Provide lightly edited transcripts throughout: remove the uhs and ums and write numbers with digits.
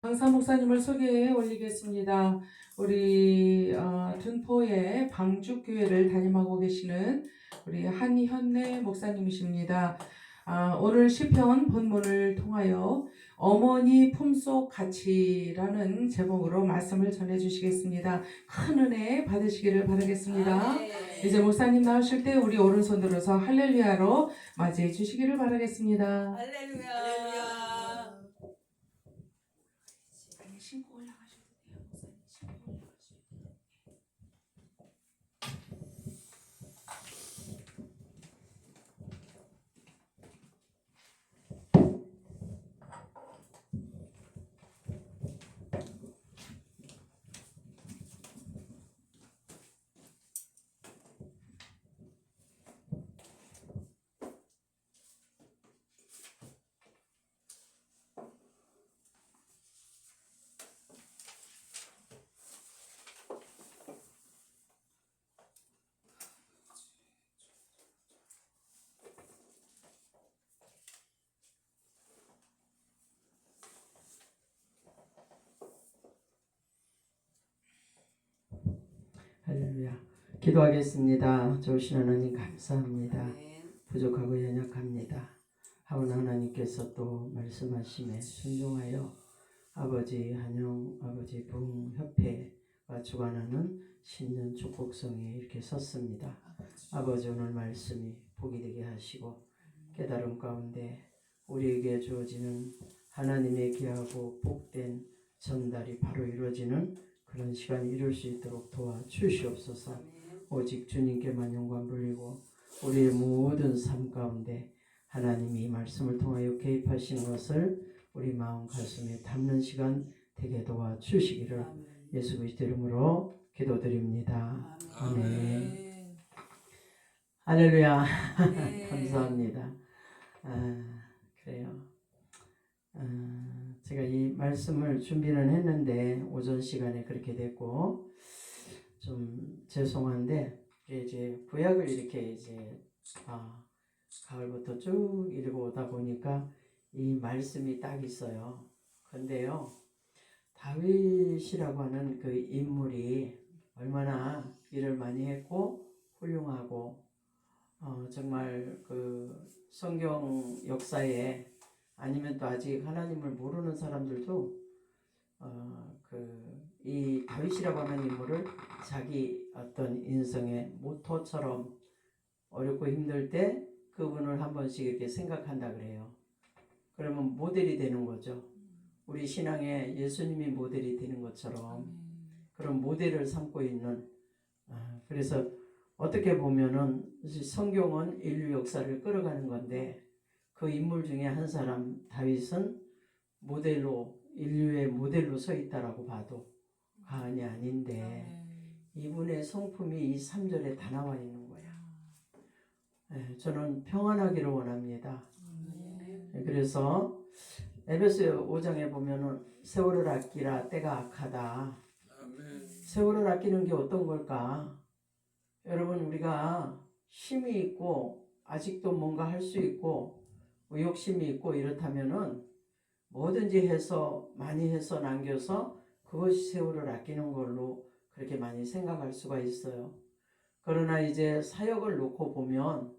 강사 목사님을 소개해 올리겠습니다. 우리 둔포의 방주교회를 담임하고 계시는 우리 한현래 목사님이십니다. 오늘 시편 본문을 통하여 어머니 품속 가치라는 제목으로 말씀을 전해 주시겠습니다. 큰 은혜 받으시기를 바라겠습니다. 이제 목사님 나오실 때 우리 오른손 들어서 할렐루야로 맞이해 주시기를 바라겠습니다. 할렐루야. 신고 올라가셔도 돼요. 목사님 신고 올라가셔도 돼요. 할렐루야. 기도하겠습니다. 좋으신 하나님 감사합니다. 부족하고 연약합니다. 하오나 하나님께서 또 말씀하심에 순종하여 아버지 한영 아버지 부흥협회가 주관하는 신년 축복성에 이렇게 섰습니다. 아버지 오늘 말씀이 복이 되게 하시고 깨달음 가운데 우리에게 주어지는 하나님의 귀하고 복된 전달이 바로 이루어지는 그런 시간이 이룰 수 있도록 도와주시옵소서. 오직 주님께만 영광 돌리고 우리의 모든 삶 가운데 하나님이 말씀을 통하여 개입하시는 것을 우리 마음 가슴에 담는 시간 되게 도와주시기를 예수 그리스도 이름으로 기도드립니다. 아멘. 할렐루야. 감사합니다. 그래요. 제가 이 말씀을 준비는 했는데 오전 시간에 그렇게 됐고 좀 죄송한데 이제 구약을 이렇게 이제 가을부터 쭉 읽어오다 보니까 이 말씀이 딱 있어요. 근데요 다윗이라고 하는 그 인물이 얼마나 일을 많이 했고 훌륭하고 정말 그 성경 역사에 아니면 또 아직 하나님을 모르는 사람들도 이 다윗이라고 하는 인물을 자기 어떤 인생의 모토처럼 어렵고 힘들 때 그분을 한 번씩 이렇게 생각한다 그래요. 그러면 모델이 되는 거죠. 우리 신앙에 예수님이 모델이 되는 것처럼 그런 모델을 삼고 있는 그래서 어떻게 보면은 성경은 인류 역사를 끌어가는 건데 그 인물 중에 한 사람 다윗은 모델로 인류의 모델로 서 있다라고 봐도 과언이 아닌데 이분의 성품이 이 3절에 다 나와 있는 거야. 저는 평안하기를 원합니다. 그래서 에베소 5장에 보면은 세월을 아끼라 때가 악하다. 세월을 아끼는 게 어떤 걸까? 여러분 우리가 힘이 있고 아직도 뭔가 할 수 있고 욕심이 있고 이렇다면은 뭐든지 해서 많이 해서 남겨서 그것이 세월을 아끼는 걸로 그렇게 많이 생각할 수가 있어요. 그러나 이제 사역을 놓고 보면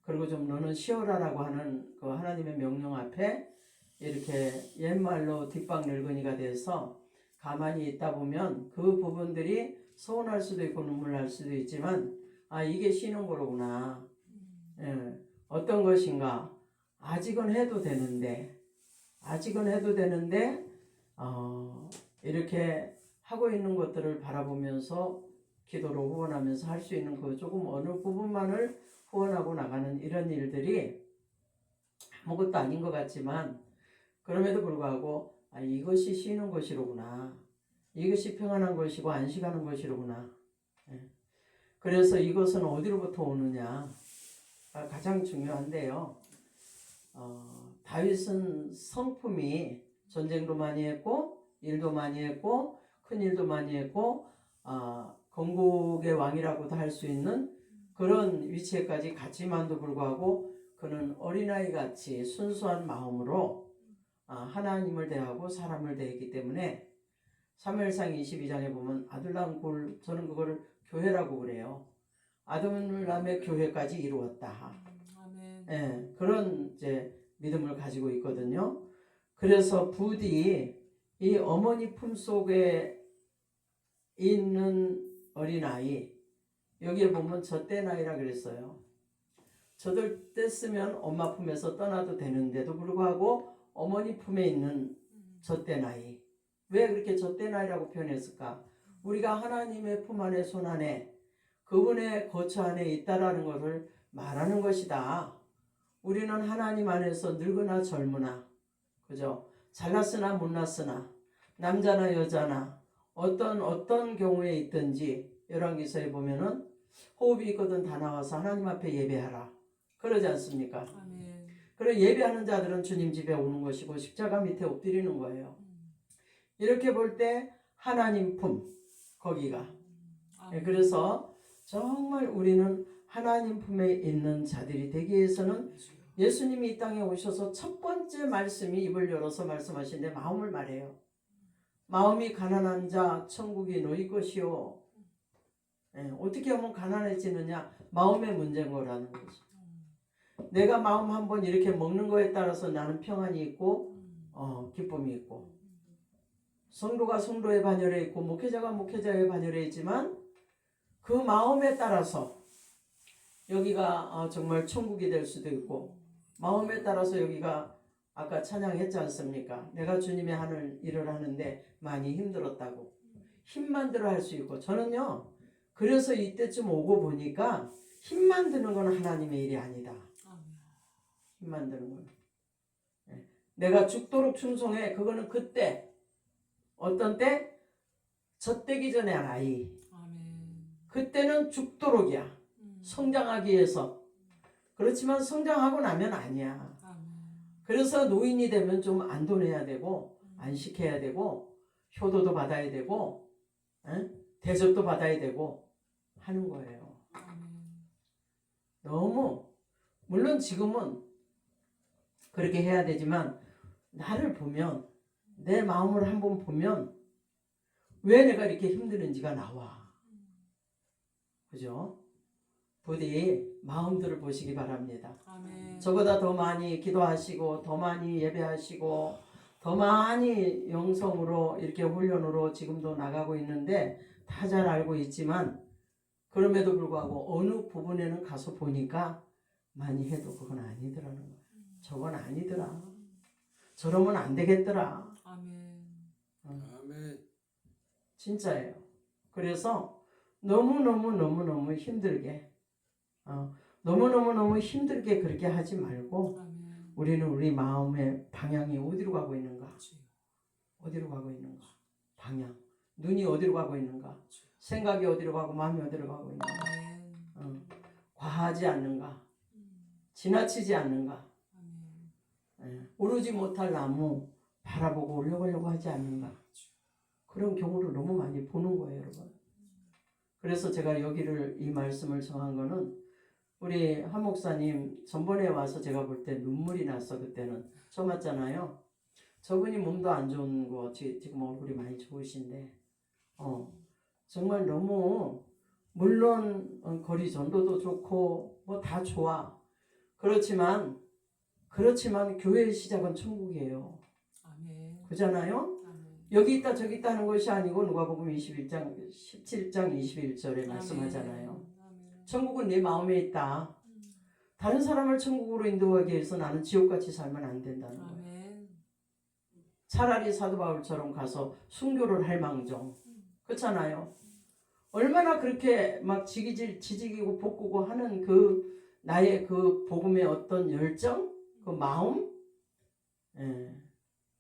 그리고 좀 너는 쉬어라라고 하는 그 하나님의 명령 앞에 이렇게 옛말로 뒷방 늙은이가 돼서 가만히 있다 보면 그 부분들이 서운할 수도 있고 눈물 날 수도 있지만 이게 쉬는 거로구나. 어떤 것인가 아직은 해도 되는데 이렇게 하고 있는 것들을 바라보면서 기도로 후원하면서 할 수 있는 그 조금 어느 부분만을 후원하고 나가는 이런 일들이 아무것도 아닌 것 같지만 그럼에도 불구하고 이것이 쉬는 것이로구나. 이것이 평안한 것이고 안식하는 것이로구나. 그래서 이것은 어디로부터 오느냐 가장 중요한데요. 다윗은 성품이 전쟁도 많이 했고 일도 많이 했고 큰 일도 많이 했고 건국의 왕이라고도 할 수 있는 그런 위치에까지 갔지만도 불구하고 그는 어린아이 같이 순수한 마음으로 하나님을 대하고 사람을 대했기 때문에 사무엘상 22장에 보면 아둘람 굴, 저는 그거를 교회라고 그래요. 아둘람의 교회까지 이루었다. 아멘. 예, 그런 이제 믿음을 가지고 있거든요. 그래서 부디 이 어머니 품 속에 있는 어린아이, 여기에 보면 젖대 나이라 그랬어요. 젖을 뗐으면 엄마 품에서 떠나도 되는데도 불구하고 어머니 품에 있는 젖대 나이. 왜 그렇게 젖대 나이라고 표현했을까? 우리가 하나님의 품 안에, 손 안에, 그분의 거처 안에 있다라는 것을 말하는 것이다. 우리는 하나님 안에서 늙으나 젊으나, 그죠? 잘났으나 못났으나, 남자나 여자나, 어떤 경우에 있든지, 열왕기서에 보면은 호흡이 있거든 다 나와서 하나님 앞에 예배하라. 그러지 않습니까? 아멘. 그리고 예배하는 자들은 주님 집에 오는 것이고 십자가 밑에 엎드리는 거예요. 이렇게 볼 때 하나님 품, 거기가. 아멘. 그래서 정말 우리는 하나님 품에 있는 자들이 되기 위해서는 예수님이 이 땅에 오셔서 첫 번째 말씀이 입을 열어서 말씀하시는데 마음을 말해요. 마음이 가난한 자 천국이 너희 것이요. 어떻게 하면 가난해지느냐? 마음의 문제인 거라는 거죠. 내가 마음 한번 이렇게 먹는 거에 따라서 나는 평안이 있고 기쁨이 있고, 성도가 성도의 반열에 있고 목회자가 목회자의 반열에 있지만 그 마음에 따라서 여기가 정말 천국이 될 수도 있고, 마음에 따라서 여기가 아까 찬양했지 않습니까? 내가 주님의 하는 일을 하는데 많이 힘들었다고. 힘만 들어 할 수 있고, 저는요 그래서 이때쯤 오고 보니까 힘만 드는 건 하나님의 일이 아니다. 힘만 드는 건. 내가 죽도록 충성해. 그거는 그때, 어떤 때? 젖되기 전에 아이. 그때는 죽도록이야. 성장하기 위해서. 그렇지만 성장하고 나면 아니야. 그래서 노인이 되면 좀 안돈해야 되고 안식해야 되고 효도도 받아야 되고 대접도 받아야 되고 하는 거예요. 너무, 물론 지금은 그렇게 해야 되지만 나를 보면, 내 마음을 한번 보면 왜 내가 이렇게 힘드는지가 나와. 그죠? 부디 마음들을 보시기 바랍니다. 아멘. 저보다 더 많이 기도하시고 더 많이 예배하시고 더 많이 영성으로 이렇게 훈련으로 지금도 나가고 있는데 다 잘 알고 있지만, 그럼에도 불구하고 어느 부분에는 가서 보니까 많이 해도 그건 아니더라는 거야. 저건 아니더라. 저러면 안 되겠더라. 아멘. 아멘. 진짜예요. 그래서 너무너무 힘들게 너무너무 힘들게 그렇게 하지 말고, 아멘. 우리는 우리 마음의 방향이 어디로 가고 있는가? 어디로 가고 있는가? 방향. 눈이 어디로 가고 있는가? 생각이 어디로 가고 마음이 어디로 가고 있는가? 아멘. 과하지 않는가? 지나치지 않는가? 오르지 못할 나무 바라보고 올려가려고 하지 않는가? 그런 경우를 너무 많이 보는 거예요, 여러분. 그래서 제가 여기를, 이 말씀을 정한 거는, 우리 한 목사님 전번에 와서 제가 볼 때 눈물이 났어. 그때는 처음 왔잖아요. 저분이 몸도 안 좋은 거, 지금 얼굴이 많이 좋으신데 정말 너무, 물론 거리 전도도 좋고 뭐 다 좋아. 그렇지만 교회의 시작은 천국이에요. 아멘. 그잖아요. 아멘. 여기 있다 저기 있다 하는 것이 아니고, 누가복음 17장 21절에 말씀하잖아요. 아멘. 천국은 네 마음에 있다. 다른 사람을 천국으로 인도하기 위해서 나는 지옥같이 살면 안 된다는 거예요. 아멘. 차라리 사도 바울처럼 가서 순교를 할 망정. 그렇잖아요. 얼마나 그렇게 막 지지기고 볶고 하는 그 나의 그 복음의 어떤 열정, 그 마음.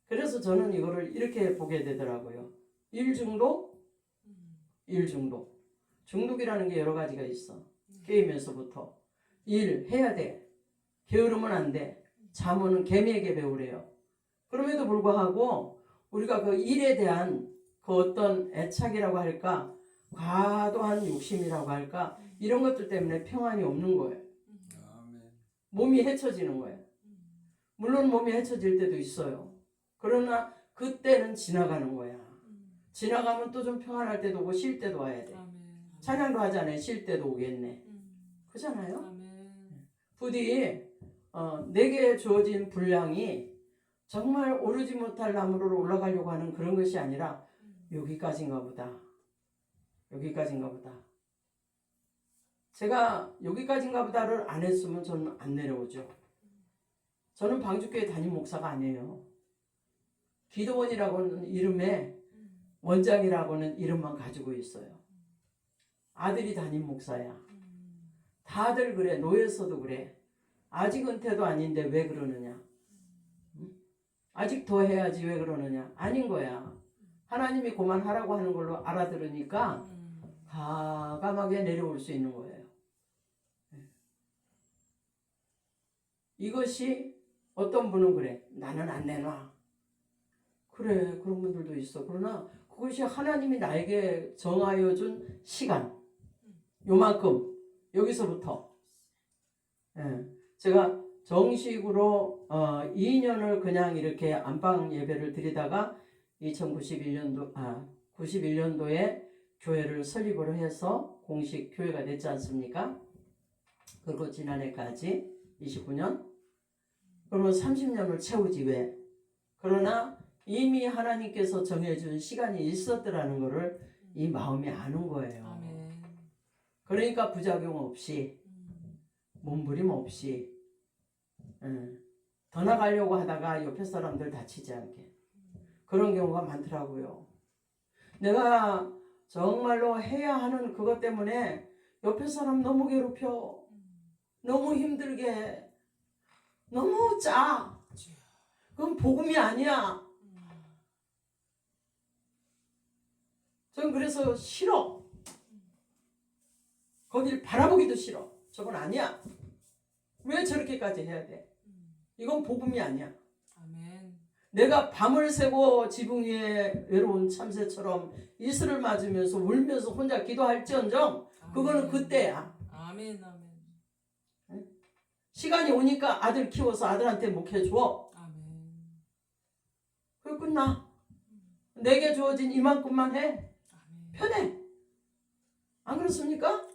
그래서 저는 이거를 이렇게 보게 되더라고요. 일중독. 중독이라는 게 여러 가지가 있어. 게임에서부터. 일 해야 돼. 게으르면 안 돼. 잠언은 개미에게 배우래요. 그럼에도 불구하고 우리가 그 일에 대한 그 어떤 애착이라고 할까, 과도한 욕심이라고 할까, 이런 것들 때문에 평안이 없는 거예요. 아멘. 몸이 헤쳐지는 거예요. 물론 몸이 헤쳐질 때도 있어요. 그러나 그때는 지나가는 거야. 지나가면 또 좀 평안할 때도 오고 쉴 때도 와야 돼. 아멘. 찬양도 하잖아요. 쉴 때도 오겠네. 그렇잖아요. 아멘. 부디 내게 주어진 분량이 정말 오르지 못할 나무로 올라가려고 하는 그런 것이 아니라 여기까지인가 보다. 여기까지인가 보다. 제가 여기까지인가 보다를 안 했으면 저는 안 내려오죠. 저는 방주교회 담임 목사가 아니에요. 기도원이라고는 이름에 원장이라고는 이름만 가지고 있어요. 아들이 담임 목사야. 다들 그래. 노예서도 그래. 아직 은퇴도 아닌데 왜 그러느냐. 아직 더 해야지 왜 그러느냐. 아닌 거야. 하나님이 그만하라고 하는 걸로 알아들으니까 과감하게 내려올 수 있는 거예요. 이것이 어떤 분은 그래. 나는 안 내놔. 그래. 그런 분들도 있어. 그러나 그것이 하나님이 나에게 정하여 준 시간. 요만큼. 여기서부터. 제가 정식으로 2년을 그냥 이렇게 안방 예배를 드리다가 91년도에 교회를 설립을 해서 공식 교회가 됐지 않습니까? 그리고 지난해까지 29년. 그러면 30년을 채우지 왜? 그러나 이미 하나님께서 정해준 시간이 있었더라는 것을 이 마음이 아는 거예요. 아멘. 그러니까 부작용 없이 몸부림 없이 더 나가려고 하다가 옆에 사람들 다치지 않게 그런 경우가 많더라고요. 내가 정말로 해야 하는 그것 때문에 옆에 사람 너무 괴롭혀. 너무 힘들게 해. 너무 짜. 그건 복음이 아니야. 전 그래서 싫어. 거길 바라보기도 싫어. 저건 아니야. 왜 저렇게까지 해야 돼? 이건 복음이 아니야. 아멘. 내가 밤을 새고 지붕 위에 외로운 참새처럼 이슬을 맞으면서 울면서 혼자 기도할지언정 그거는 그때야. 아멘. 아멘. 시간이 오니까 아들 키워서 아들한테 목해줘. 아멘. 그게 끝나. 내게 주어진 이만큼만 해. 아멘. 편해. 안 그렇습니까?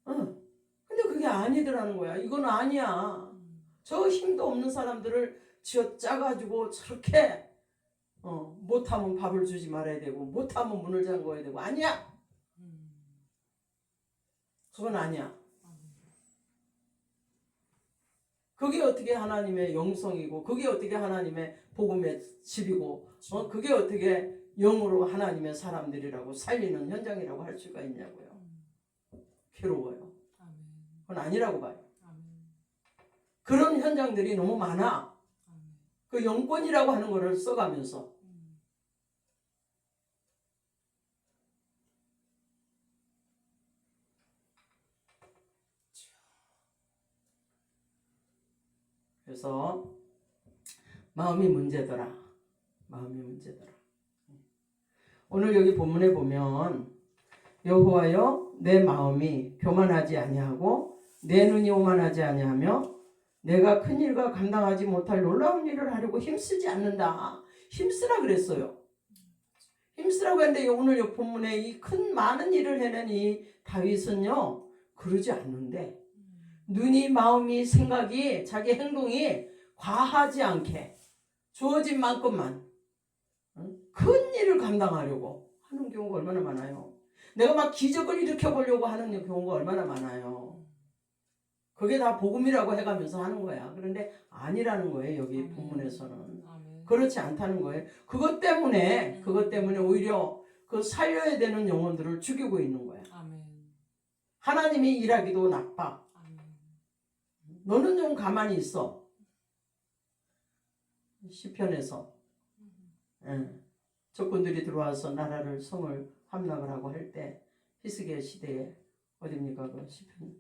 아멘. 근데 그게 아니더라는 거야. 이건 아니야. 저 힘도 없는 사람들을 쥐어 짜가지고 저렇게 못하면 밥을 주지 말아야 되고 못하면 문을 잠궈야 되고 아니야. 그건 아니야. 그게 어떻게 하나님의 영성이고 그게 어떻게 하나님의 복음의 집이고 그게 어떻게 영으로 하나님의 사람들이라고 살리는 현장이라고 할 수가 있냐고요. 괴로워요. 그건 아니라고 봐요. 그런 현장들이 너무 많아. 그 영권이라고 하는 거를 써가면서 그래서 마음이 문제더라. 마음이 문제더라. 오늘 여기 본문에 보면 여호와여 내 마음이 교만하지 아니하고 내 눈이 오만하지 아니하며 내가 큰 일과 감당하지 못할 놀라운 일을 하려고 힘쓰지 않는다. 힘쓰라 그랬어요. 힘쓰라고 했는데 오늘 이 본문에 이 큰 많은 일을 해낸 이 다윗은요 그러지 않는데 눈이 마음이 생각이 자기 행동이 과하지 않게 주어진 만큼만 큰 일을 감당하려고 하는 경우가 얼마나 많아요. 내가 막 기적을 일으켜보려고 하는 경우가 얼마나 많아요. 그게 다 복음이라고 해가면서 하는 거야. 그런데 아니라는 거예요. 여기 본문에서는. 그렇지 않다는 거예요. 그것 때문에 오히려 그 살려야 되는 영혼들을 죽이고 있는 거야. 하나님이 일하기도 나빠. 너는 좀 가만히 있어. 시편에서 적군들이 들어와서 나라를 성을 함락을 하고 할 때 히스기야 시대에 어딥니까 그 시편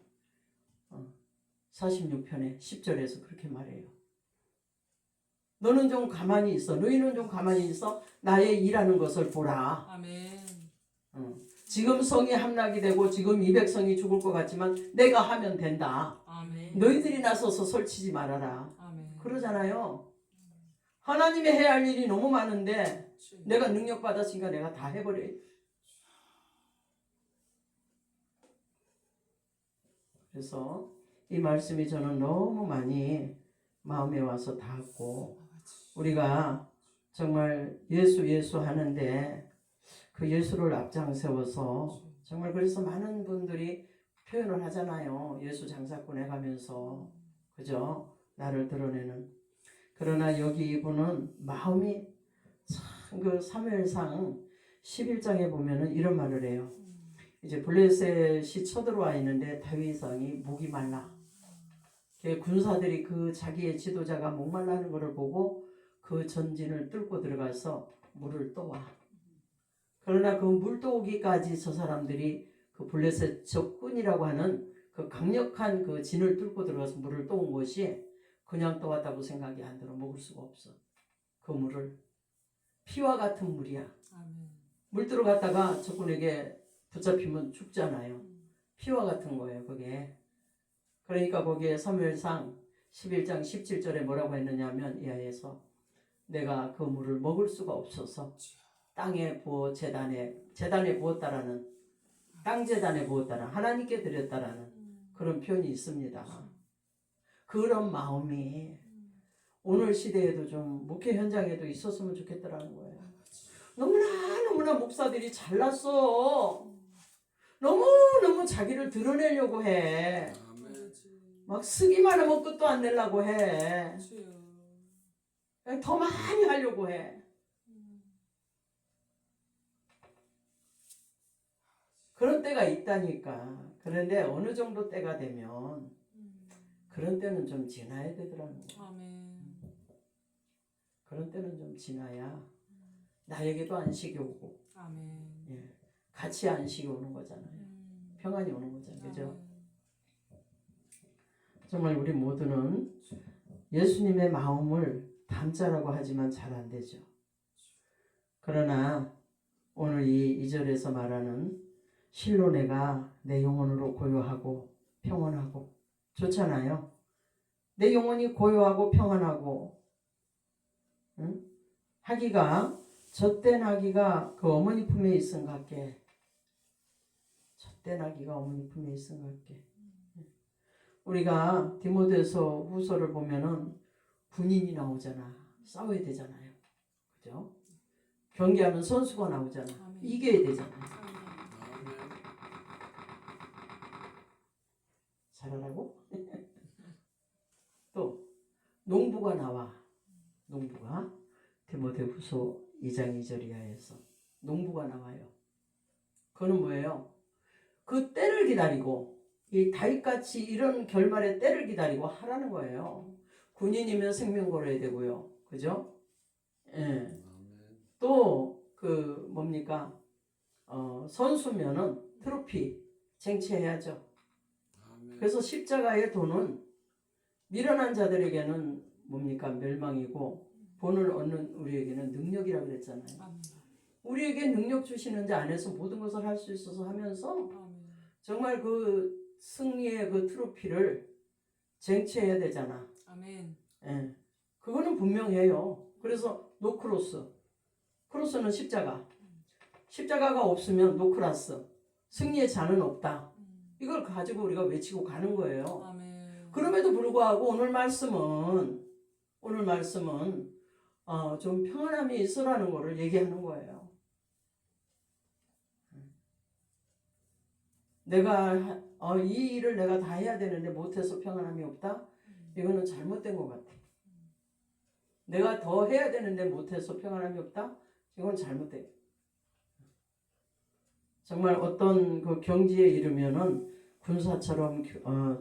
46편에 10절에서 그렇게 말해요. 너는 좀 가만히 있어. 너희는 좀 가만히 있어. 나의 일하는 것을 보라. 아멘. 지금 성이 함락이 되고 지금 이 백성이 죽을 것 같지만 내가 하면 된다. 아멘. 너희들이 나서서 설치지 말아라. 아멘. 그러잖아요. 하나님이 해야 할 일이 너무 많은데 주여. 내가 능력 받았으니까 내가 다 해버려. 그래서 이 말씀이 저는 너무 많이 마음에 와서 닿았고, 우리가 정말 예수 하는데 그 예수를 앞장 세워서 정말 그래서 많은 분들이 표현을 하잖아요. 예수 장사꾼 해가면서, 그죠? 나를 드러내는. 그러나 여기 이분은 마음이 참 그 사무엘상 11장에 보면은 이런 말을 해요. 이제 블레셋이 쳐들어와 있는데 다윗 왕이 목이 말라. 군사들이 그 자기의 지도자가 목말라는 것을 보고 그 전진을 뚫고 들어가서 물을 떠와. 그러나 그 물 떠오기까지 저 사람들이 그 블레셋 적군이라고 하는 그 강력한 그 진을 뚫고 들어가서 물을 떠온 것이 그냥 떠왔다고 생각이 안 들어. 먹을 수가 없어. 그 물을. 피와 같은 물이야. 아멘. 물 들어갔다가 적군에게 붙잡히면 죽잖아요. 피와 같은 거예요, 그게. 그러니까 거기에 사무엘상 11장 17절에 뭐라고 했느냐면 이하에서 내가 그 물을 먹을 수가 없어서 땅에 부어 재단에 부었다라는, 땅 재단에 부었다라, 하나님께 드렸다라는 그런 표현이 있습니다. 그런 마음이 오늘 시대에도 좀 목회 현장에도 있었으면 좋겠더라는 거예요. 너무나 목사들이 잘났어. 너무 자기를 드러내려고 해. 막 쓰기만 하면 끝도 안 내려고 해. 그냥 더 많이 하려고 해. 그런 때가 있다니까. 그런데 어느 정도 때가 되면 그런 때는 좀 지나야 되더라는 거예요. 아멘. 그런 때는 좀 지나야 나에게도 안식이 오고, 아멘. 예, 같이 안식이 오는 거잖아요. 평안이 오는 거잖아요. 그죠? 정말 우리 모두는 예수님의 마음을 담자라고 하지만 잘 안 되죠. 그러나 오늘 이 2절에서 말하는 실로 내가 내 영혼으로 고요하고 평안하고, 좋잖아요. 내 영혼이 고요하고 평안하고, 응? 하기가 젖된 아기가 그 어머니 품에 있은 것 같게, 젖된 아기가 어머니 품에 있은 것 같게. 우리가 디모데서 후서를 보면은 군인이 나오잖아. 싸워야 되잖아요. 그죠? 경기하는 선수가 나오잖아. 이겨야 되잖아. 잘하라고? 또 농부가 나와. 농부가 디모데후서 2장 2절 이하에서 농부가 나와요. 그거는 뭐예요? 그 때를 기다리고, 이 다윗같이 이런 결말의 때를 기다리고 하라는 거예요. 군인이면 생명 걸어야 되고요. 그죠? 예. 또 그 뭡니까? 선수면은 트로피 쟁취해야죠. 그래서 십자가의 도는 미련한 자들에게는 뭡니까? 멸망이고 본을 얻는 우리에게는 능력이라고 그랬잖아요. 우리에게 능력 주시는 자 안에서 모든 것을 할 수 있어서 하면서 정말 그 승리의 그 트로피를 쟁취해야 되잖아. 아멘. 예. 그거는 분명해요. 그래서 크로스는 십자가. 십자가가 없으면 노크라스. 승리의 잔은 없다. 이걸 가지고 우리가 외치고 가는 거예요. 아멘. 그럼에도 불구하고 오늘 말씀은 좀 평안함이 있으라는 거를 얘기하는 거예요. 내가 이 일을 내가 다 해야 되는데 못해서 평안함이 없다? 이거는 잘못된 것 같아. 내가 더 해야 되는데 못해서 평안함이 없다? 이건 잘못돼. 정말 어떤 그 경지에 이르면은 군사처럼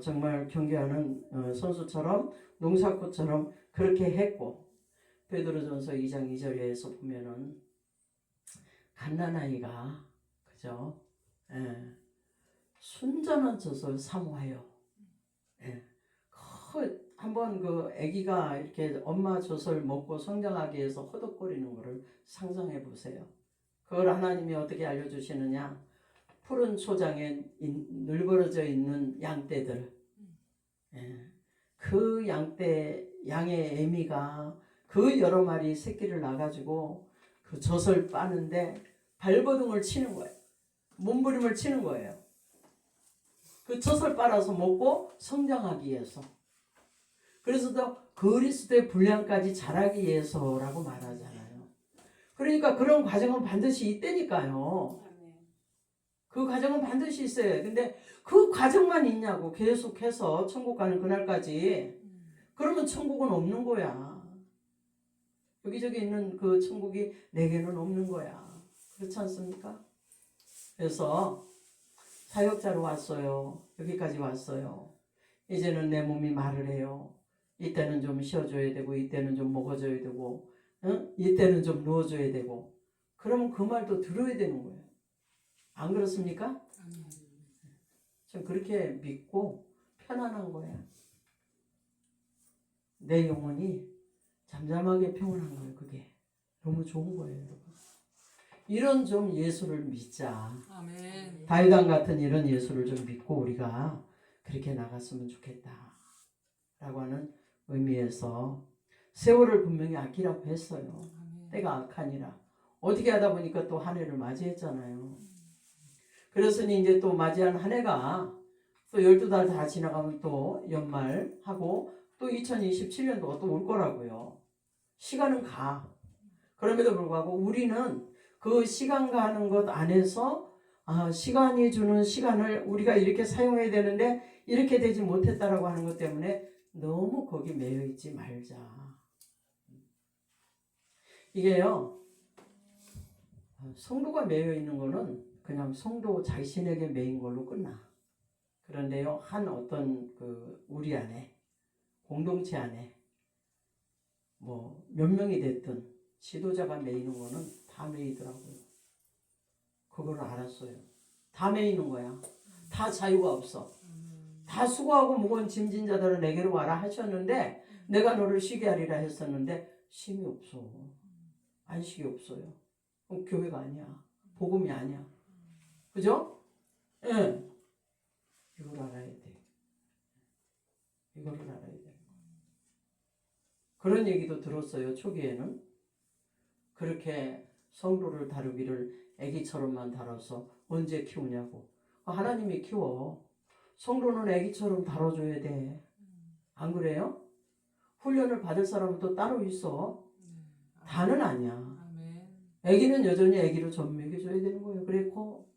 정말 경계하는 선수처럼 농사꾼처럼 그렇게 했고, 베드로전서 2장 2절에서 보면은 갓난아이가, 그죠? 예. 순전한 젖을 사모하여. 예. 한번 그 아기가 이렇게 엄마 젖을 먹고 성장하기 위해서 허덕거리는 것을 상상해 보세요. 그걸 하나님이 어떻게 알려주시느냐? 푸른 초장에 널브러져 있는 양떼들. 예. 그 양의 애미가 그 여러 마리 새끼를 낳아가지고 그 젖을 빠는데 발버둥을 치는 거예요. 몸부림을 치는 거예요. 그 젖을 빨아서 먹고 성장하기 위해서. 그래서 또 그리스도의 분량까지 자라기 위해서라고 말하잖아요. 그러니까 그런 과정은 반드시 있다니까요. 그 과정은 반드시 있어요. 근데 그 과정만 있냐고 계속해서 천국 가는 그날까지. 그러면 천국은 없는 거야. 여기저기 있는 그 천국이 내게는 없는 거야. 그렇지 않습니까? 그래서 사역자로 왔어요. 여기까지 왔어요. 이제는 내 몸이 말을 해요. 이때는 좀 쉬어줘야 되고, 이때는 좀 먹어줘야 되고, 이때는 좀 누워줘야 되고. 그러면 그 말도 들어야 되는 거예요. 안 그렇습니까? 전 그렇게 믿고 편안한 거야. 내 영혼이 잠잠하게 평온한 거예요. 그게 너무 좋은 거예요, 여러분. 이런 좀 예수를 믿자. 아멘. 다윗왕 같은 이런 예수를 좀 믿고 우리가 그렇게 나갔으면 좋겠다 라고 하는 의미에서 세월을 분명히 아끼라고 했어요. 아멘. 때가 악하니라. 어떻게 하다 보니까 또 한 해를 맞이했잖아요. 그랬으니 이제 또 맞이한 한 해가 또 12달 다 지나가면 또 연말하고 또 2027년도가 또 올 거라고요. 시간은 가. 그럼에도 불구하고 우리는 그 시간 가는 것 안에서 시간이 주는 시간을 우리가 이렇게 사용해야 되는데 이렇게 되지 못했다라고 하는 것 때문에 너무 거기 매여 있지 말자. 이게요, 성도가 매여 있는 거는 그냥 성도 자신에게 매인 걸로 끝나. 그런데요, 한 어떤 우리 안에, 공동체 안에 뭐 몇 명이 됐든 지도자가 매이는 거는 다 매이더라고요. 그걸 알았어요. 다 매이는 거야. 다 자유가 없어. 다 수고하고 무거운 짐진 자들은 내게로 와라 하셨는데 내가 너를 쉬게 하리라 했었는데 쉼이 없어. 안식이 없어요. 그럼 교회가 아니야. 복음이 아니야. 그죠? 예. 이걸 알아야 돼. 이거를 알아야 돼. 그런 얘기도 들었어요. 초기에는. 그렇게 성도를 다루기를 애기처럼만 다뤄서 언제 키우냐고. 하나님이 키워. 성도는 애기처럼 다뤄줘야 돼. 안 그래요? 훈련을 받을 사람은 또 따로 있어. 다는 아니야. 애기는 여전히 애기로 젖 먹여줘야 되는 거예요. 그래고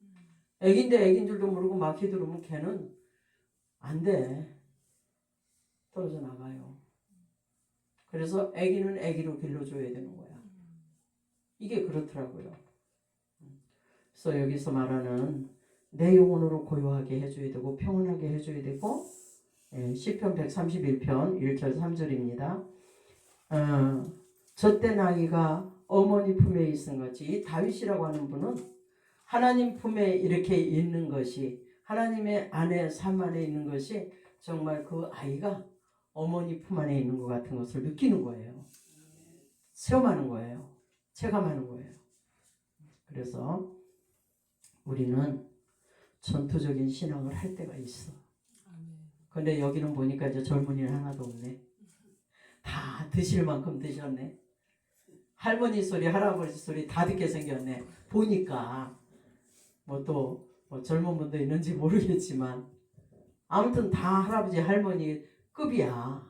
애기인데 애기인 줄도 모르고 막히 들으면 걔는 안 돼. 떨어져 나가요. 그래서 애기는 애기로 길러줘야 되는 거야. 이게 그렇더라고요. 그래서 여기서 말하는 내 영혼으로 고요하게 해줘야 되고 평온하게 해줘야 되고 시편 131편 1절 3절입니다. 젖된 아이가 어머니 품에 있은 것이 이 다윗이라고 하는 분은 하나님 품에 이렇게 있는 것이 하나님의 안에 삶 안에 있는 것이 정말 그 아이가 어머니 품 안에 있는 것 같은 것을 느끼는 거예요. 체험하는 거예요. 체감하는 거예요. 그래서 우리는 전투적인 신앙을 할 때가 있어. 근데 여기는 보니까 이제 젊은이는 하나도 없네. 다 드실 만큼 드셨네. 할머니 소리, 할아버지 소리 다 듣게 생겼네. 보니까 뭐 젊은 분도 있는지 모르겠지만 아무튼 다 할아버지, 할머니 급이야.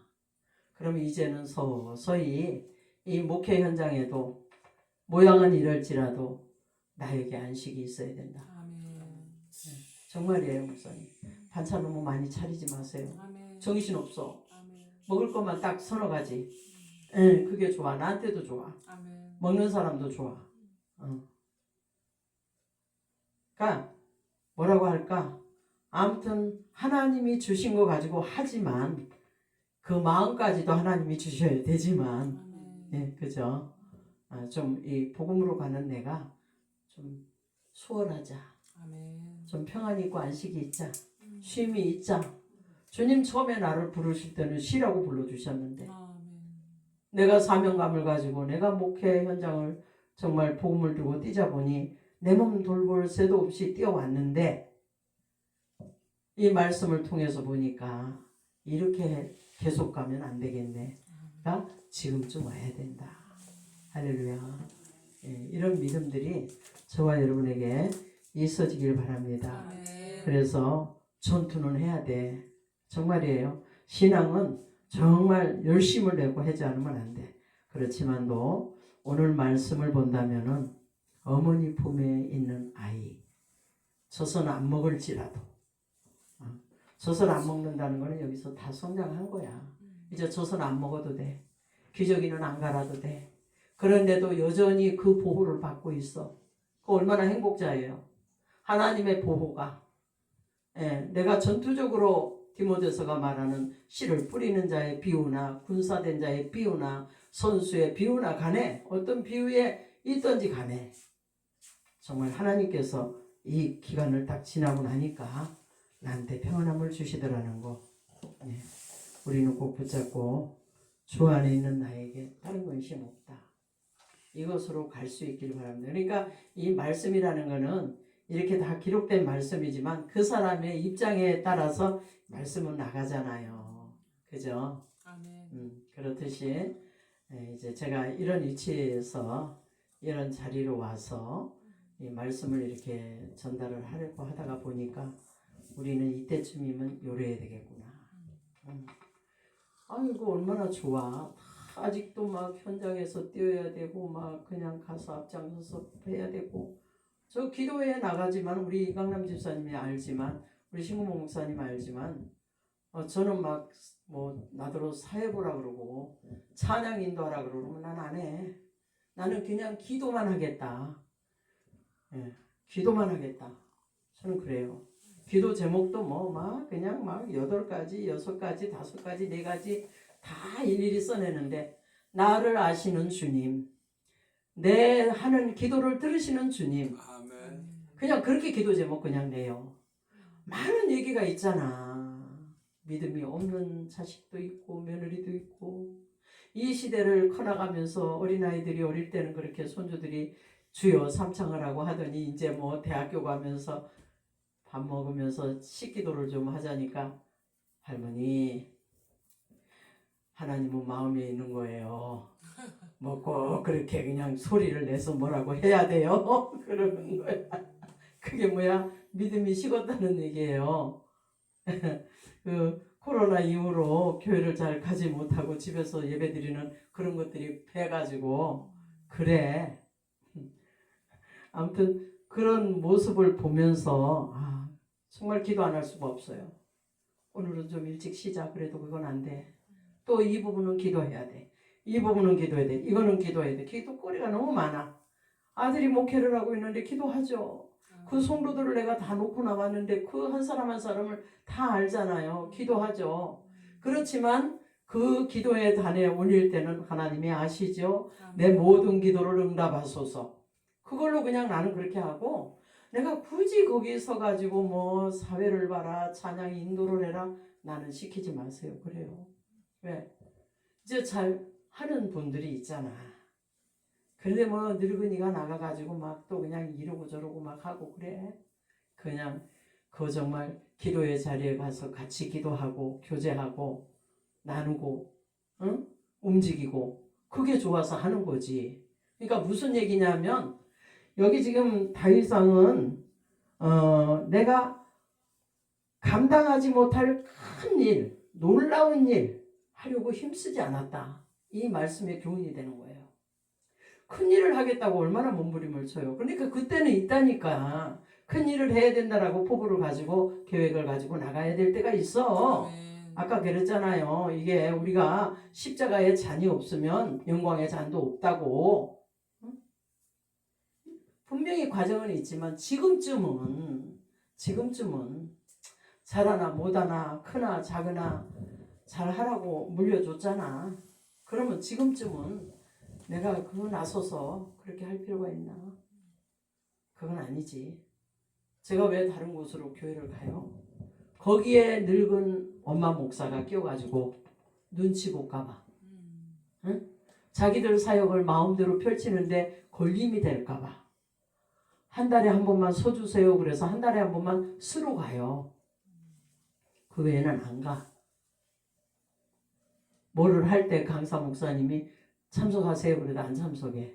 그러면 이제는 서서히 이 목회 현장에도 모양은 이럴지라도 나에게 안식이 있어야 된다. 정말이에요, 목사님. 반찬 너무 많이 차리지 마세요. 정신 없어. 먹을 것만 딱 서너 가지. 그게 좋아. 나한테도 좋아. 먹는 사람도 좋아. 그러니까 뭐라고 할까? 아무튼 하나님이 주신 거 가지고 하지만 그 마음까지도 하나님이 주셔야 되지만 그죠? 좀 이 복음으로 가는 내가 좀 수월하자. 좀 평안이 있고 안식이 있자. 쉼이 있자. 주님 처음에 나를 부르실 때는 쉬라고 불러주셨는데 내가 사명감을 가지고 내가 목회 현장을 정말 복음을 두고 뛰자 보니 내 몸 돌볼 새도 없이 뛰어왔는데 이 말씀을 통해서 보니까 이렇게 계속 가면 안 되겠네. 지금쯤 와야 된다. 할렐루야. 예, 이런 믿음들이 저와 여러분에게 있어지길 바랍니다. 아멘. 그래서 전투는 해야 돼. 정말이에요. 신앙은 정말 열심을 내고 하지 않으면 안 돼. 그렇지만도 오늘 말씀을 본다면은 어머니 품에 있는 아이 젖은 안 먹을지라도 젖을 안 먹는다는 거는 여기서 다 성장한 거야. 이제 젖은 안 먹어도 돼. 기저귀는 안 갈아도 돼. 그런데도 여전히 그 보호를 받고 있어. 그 얼마나 행복자예요. 하나님의 보호가. 예, 내가 전투적으로 디모데서가 말하는 씨를 뿌리는 자의 비유나 군사된 자의 비유나 선수의 비유나 간에 어떤 비유에 있든지 간에 정말 하나님께서 이 기간을 딱 지나고 나니까 나한테 평안함을 주시더라는 거. 예, 우리는 꼭 붙잡고 주 안에 있는 나에게 다른 관심 없다. 이것으로 갈 수 있길 바랍니다. 그러니까 이 말씀이라는 거는 이렇게 다 기록된 말씀이지만 그 사람의 입장에 따라서 말씀은 나가잖아요. 그죠? 아멘. 그렇듯이 이제 제가 이런 위치에서 이런 자리로 와서 이 말씀을 이렇게 전달을 하려고 하다가 보니까 우리는 이때쯤이면 요래야 되겠구나. 이거 얼마나 좋아. 아직도 막 현장에서 뛰어야 되고 막 그냥 가서 앞장서서 해야 되고 저 기도회에 나가지만 우리 이강남 집사님이 알지만 우리 신구모 목사님 알지만 저는 막 뭐 나더러 사회보라 그러고 찬양 인도하라 그러면 난 안 해. 나는 그냥 기도만 하겠다. 예, 기도만 하겠다. 저는 그래요. 기도 제목도 뭐 막 그냥 막 8가지, 6가지, 5가지, 4가지 다 일일이 써내는데 나를 아시는 주님, 내 하는 기도를 들으시는 주님, 아멘. 그냥 그렇게 기도 제목 그냥 내요. 많은 얘기가 있잖아. 믿음이 없는 자식도 있고 며느리도 있고 이 시대를 커나가면서 어린아이들이 어릴 때는 그렇게 손주들이 주여 삼창을 하고 하더니 이제 뭐 대학교 가면서 밥 먹으면서 식기도를 좀 하자니까 할머니 하나님은 마음에 있는 거예요. 뭐 꼭 그렇게 그냥 소리를 내서 뭐라고 해야 돼요? 그러는 거야. 그게 뭐야? 믿음이 식었다는 얘기예요. 그 코로나 이후로 교회를 잘 가지 못하고 집에서 예배드리는 그런 것들이 배가지고 그래. 아무튼 그런 모습을 보면서 정말 기도 안 할 수가 없어요. 오늘은 좀 일찍 쉬자. 그래도 그건 안 돼. 또 이 부분은 기도해야 돼. 이 부분은 기도해야 돼. 이거는 기도해야 돼. 기도거리가 너무 많아. 아들이 목회를 하고 있는데 기도하죠. 그 성도들을 내가 다 놓고 나왔는데 그 한 사람 한 사람을 다 알잖아요. 기도하죠. 그렇지만 그 기도의 단에 올릴 때는 하나님이 아시죠. 내 모든 기도를 응답하소서. 그걸로 그냥 나는 그렇게 하고 내가 굳이 거기 서가지고 뭐 사회를 봐라 찬양 인도를 해라 나는 시키지 마세요. 그래요. 왜? 이제 잘 하는 분들이 있잖아. 그런데 뭐 늙은이가 나가가지고 막 또 그냥 이러고 저러고 막 하고 그래. 그냥 그 정말 기도의 자리에 가서 같이 기도하고 교제하고 나누고 응? 움직이고 그게 좋아서 하는 거지. 그러니까 무슨 얘기냐면 여기 지금 다윗왕은 내가 감당하지 못할 큰 일, 놀라운 일 하려고 힘쓰지 않았다. 이 말씀의 교훈이 되는 거예요. 큰 일을 하겠다고 얼마나 몸부림을 쳐요. 그러니까 그때는 있다니까. 큰 일을 해야 된다라고 포부를 가지고 계획을 가지고 나가야 될 때가 있어. 아까 그랬잖아요. 이게 우리가 십자가에 잔이 없으면 영광의 잔도 없다고. 분명히 과정은 있지만 지금쯤은 잘하나 못하나 크나 작으나 잘하라고 물려줬잖아. 그러면 지금쯤은 내가 그거 나서서 그렇게 할 필요가 있나? 그건 아니지. 제가 왜 다른 곳으로 교회를 가요? 거기에 늙은 엄마 목사가 끼어가지고 눈치 볼까봐. 응? 자기들 사역을 마음대로 펼치는데 걸림이 될까봐. 한 달에 한 번만 서주세요. 그래서 한 달에 한 번만 쓰러 가요. 그 외에는 안 가. 뭐를 할 때 강사 목사님이 참석하세요 그래도 안 참석해.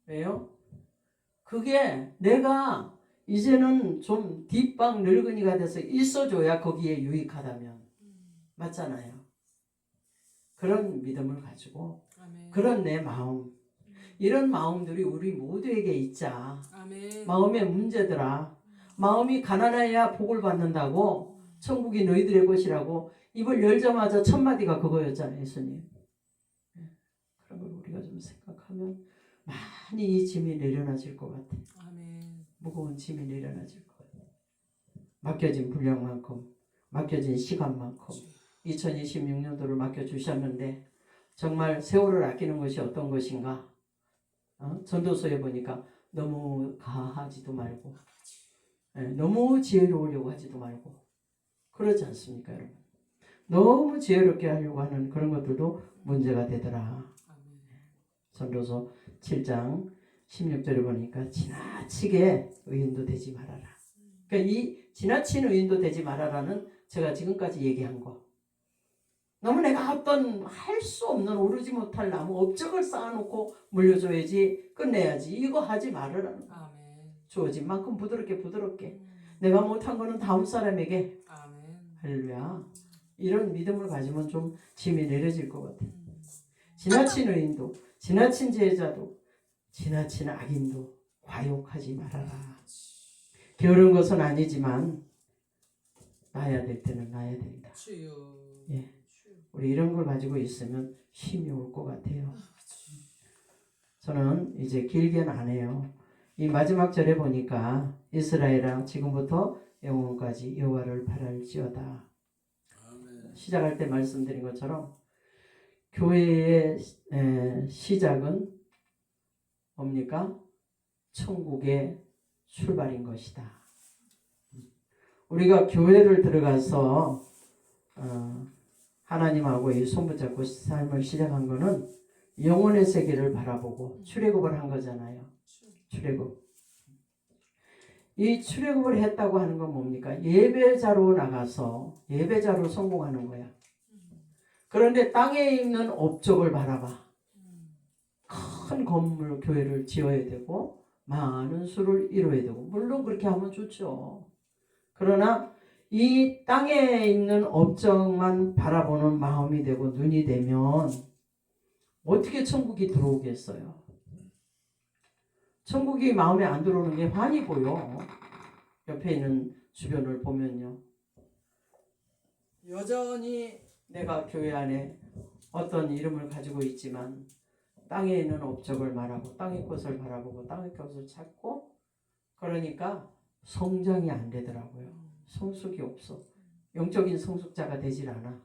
왜요? 그게 내가 이제는 좀 뒷방 늙은이가 돼서 있어줘야 거기에 유익하다면 맞잖아요. 그런 믿음을 가지고 아멘. 그런 내 마음 이런 마음들이 우리 모두에게 있자. 아멘. 마음의 문제더라. 마음이 가난해야 복을 받는다고 천국이 너희들의 것이라고 입을 열자마자 첫 마디가 그거였잖아요. 예수님. 그런 걸 우리가 좀 생각하면 많이 이 짐이 내려놔질 것 같아요. 아멘. 무거운 짐이 내려놔질 것 같아요. 맡겨진 분량만큼 맡겨진 시간만큼 2026년도를 맡겨주셨는데 정말 세월을 아끼는 것이 어떤 것인가. 전도서에 보니까 너무 가하지도 말고 너무 지혜로우려고 하지도 말고 그렇지 않습니까 여러분. 너무 지혜롭게 하려고 하는 그런 것들도 문제가 되더라. 전도서 7장 16절에 보니까 지나치게 의인도 되지 말아라. 그러니까 이 지나친 의인도 되지 말아라는 제가 지금까지 얘기한 거. 너무 내가 어떤 할 수 없는 오르지 못할 나무 업적을 쌓아놓고 물려줘야지 끝내야지 이거 하지 말으라는 거. 주어진 만큼 부드럽게 내가 못한 거는 다음 사람에게 할렐루야. 이런 믿음을 가지면 좀 짐이 내려질 것 같아요. 지나친 의인도 지나친 제자도 지나친 악인도 과욕하지 말아라. 게으른 것은 아니지만 놔야 될 때는 놔야 된다. 예. 우리 이런 걸 가지고 있으면 힘이 올 것 같아요. 저는 이제 길게는 안 해요. 이 마지막 절에 보니까 이스라엘아 지금부터 영원까지 여호와를 바랄지어다. 시작할 때 말씀드린 것처럼 교회의 시작은 뭡니까? 천국의 출발인 것이다. 우리가 교회를 들어가서 하나님하고의 손붙잡고 삶을 시작한 거는 영혼의 세계를 바라보고 출애굽을 한 거잖아요. 출애굽. 이 출애굽을 했다고 하는 건 뭡니까? 예배자로 나가서 예배자로 성공하는 거야. 그런데 땅에 있는 업적을 바라봐. 큰 건물 교회를 지어야 되고 많은 수를 이뤄야 되고 물론 그렇게 하면 좋죠. 그러나 이 땅에 있는 업적만 바라보는 마음이 되고 눈이 되면 어떻게 천국이 들어오겠어요? 천국이 마음에 안 들어오는 게 환히 보여. 옆에 있는 주변을 보면요. 여전히 내가 교회 안에 어떤 이름을 가지고 있지만 땅에 있는 업적을 말하고 땅의 것을 바라보고 땅의 것을 찾고 그러니까 성장이 안 되더라고요. 성숙이 없어. 영적인 성숙자가 되질 않아.